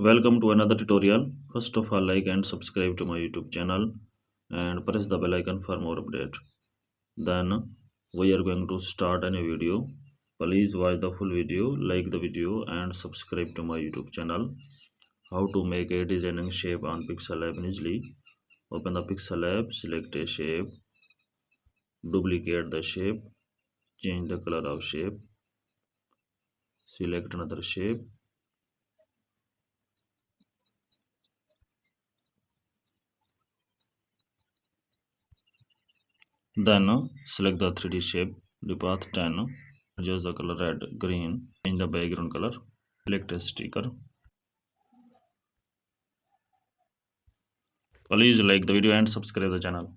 Welcome to another tutorial. First of all, like and subscribe to my YouTube channel and press the bell icon for more update. Then we are going to start a new video. Please watch the full video, like the video and subscribe to my YouTube channel. How to make a designing shape on Pixel Lab easily. Open the Pixel Lab, select a shape, duplicate the shape, change the color of shape, select another shape. Then select the 3D shape, the path 10, adjust the color red, green, change the background color, select a sticker. Please like the video and subscribe the channel.